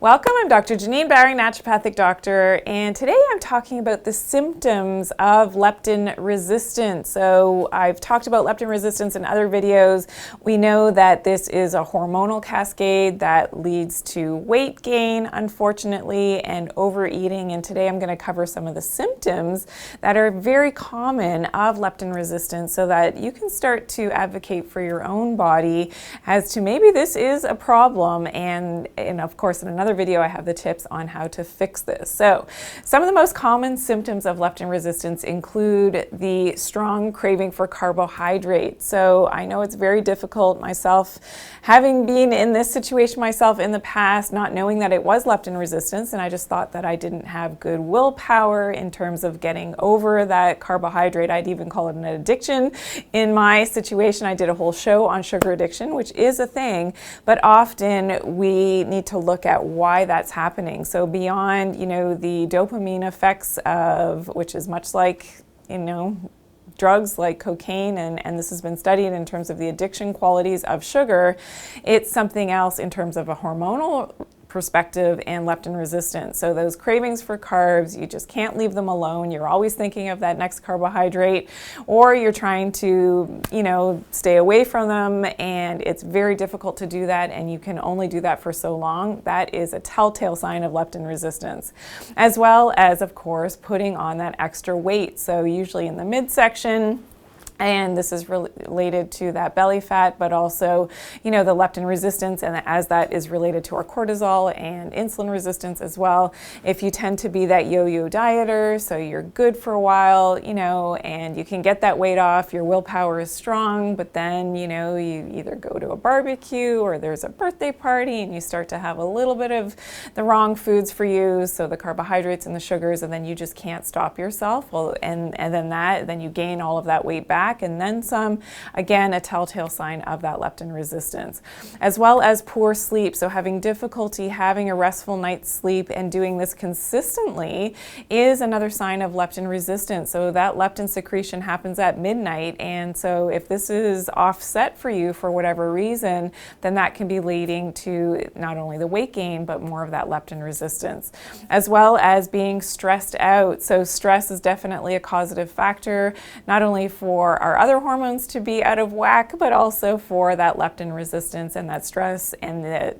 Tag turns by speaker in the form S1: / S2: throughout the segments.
S1: Welcome, I'm Dr. Janine Bowring, naturopathic doctor, and today I'm talking about the symptoms of leptin resistance. So I've talked about leptin resistance in other videos. We know that this is a hormonal cascade that leads to weight gain, unfortunately, and overeating, and today I'm going to cover some of the symptoms that are very common of leptin resistance so that you can start to advocate for your own body as to maybe this is a problem, and of course in another video I have the tips on how to fix this. So some of the most common symptoms of leptin resistance include the strong craving for carbohydrate. So I know it's very difficult myself, having been in this situation myself in the past, not knowing that it was leptin resistance, and I just thought that I didn't have good willpower in terms of getting over that carbohydrate. I'd even call it an addiction. In my situation, I did a whole show on sugar addiction, which is a thing, but often we need to look at why that's happening. So beyond, the dopamine effects of, which is much like, drugs like cocaine, and this has been studied in terms of the addiction qualities of sugar, it's something else in terms of a hormonal perspective and leptin resistance. So those cravings for carbs, you just can't leave them alone. You're always thinking of that next carbohydrate, or you're trying to, stay away from them, and it's very difficult to do that, and you can only do that for so long. That is a telltale sign of leptin resistance, as well as, of course, putting on that extra weight. So usually in the midsection, and this is related to that belly fat, but also, the leptin resistance, and as that is related to our cortisol and insulin resistance as well. If you tend to be that yo-yo dieter, so you're good for a while, and you can get that weight off, your willpower is strong, but then, you either go to a barbecue or there's a birthday party and you start to have a little bit of the wrong foods for you, so the carbohydrates and the sugars, and then you just can't stop yourself. Well, and then you gain all of that weight back, and then some. Again, a telltale sign of that leptin resistance, as well as poor sleep. So having difficulty having a restful night's sleep and doing this consistently is another sign of leptin resistance. So that leptin secretion happens at midnight, and so if this is offset for you for whatever reason, then that can be leading to not only the weight gain, but more of that leptin resistance, as well as being stressed out. So stress is definitely a causative factor, not only for our other hormones to be out of whack, but also for that leptin resistance, and that stress and the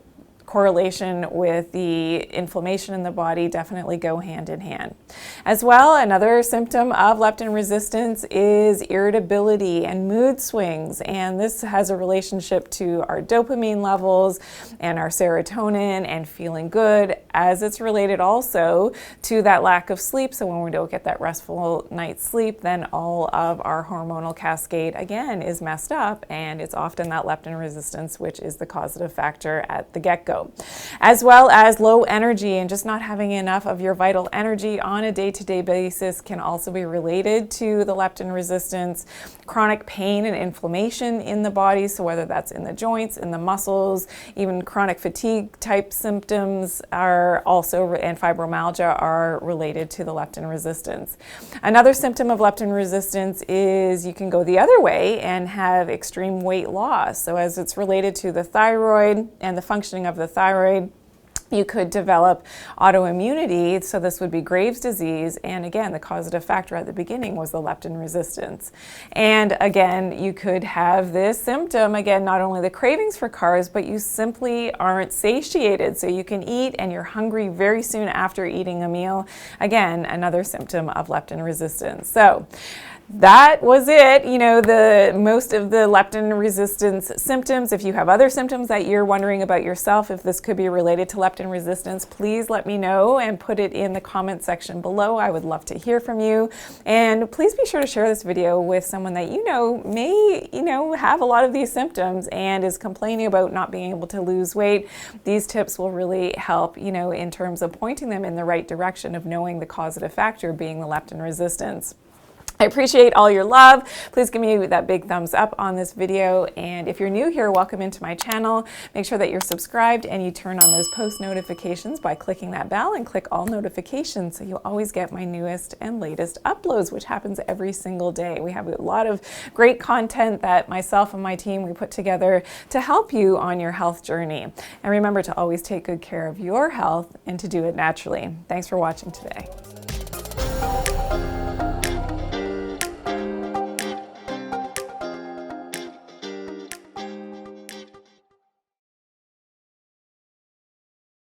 S1: correlation with the inflammation in the body definitely go hand in hand. As well, another symptom of leptin resistance is irritability and mood swings, and this has a relationship to our dopamine levels and our serotonin and feeling good, as it's related also to that lack of sleep. So when we don't get that restful night's sleep, then all of our hormonal cascade again is messed up, and it's often that leptin resistance which is the causative factor at the get-go. As well as low energy and just not having enough of your vital energy on a day-to-day basis can also be related to the leptin resistance. Chronic pain and inflammation in the body, so whether that's in the joints, in the muscles, even chronic fatigue type symptoms are also, and fibromyalgia are related to the leptin resistance. Another symptom of leptin resistance is you can go the other way and have extreme weight loss. So as it's related to the thyroid and the functioning of the thyroid, you could develop autoimmunity, so this would be Graves' disease, and again, the causative factor at the beginning was the leptin resistance. And again, you could have this symptom, again, not only the cravings for carbs, but you simply aren't satiated, so you can eat and you're hungry very soon after eating a meal. Again, another symptom of leptin resistance. So that was it, the most of the leptin resistance symptoms. If you have other symptoms that you're wondering about yourself, if this could be related to leptin resistance, please let me know and put it in the comment section below. I would love to hear from you. And please be sure to share this video with someone that may, have a lot of these symptoms and is complaining about not being able to lose weight. These tips will really help, in terms of pointing them in the right direction of knowing the causative factor being the leptin resistance. I appreciate all your love. Please give me that big thumbs up on this video. And if you're new here, welcome into my channel. Make sure that you're subscribed and you turn on those post notifications by clicking that bell and click all notifications so you'll always get my newest and latest uploads, which happens every single day. We have a lot of great content that myself and my team, we put together to help you on your health journey. And remember to always take good care of your health and to do it naturally. Thanks for watching today.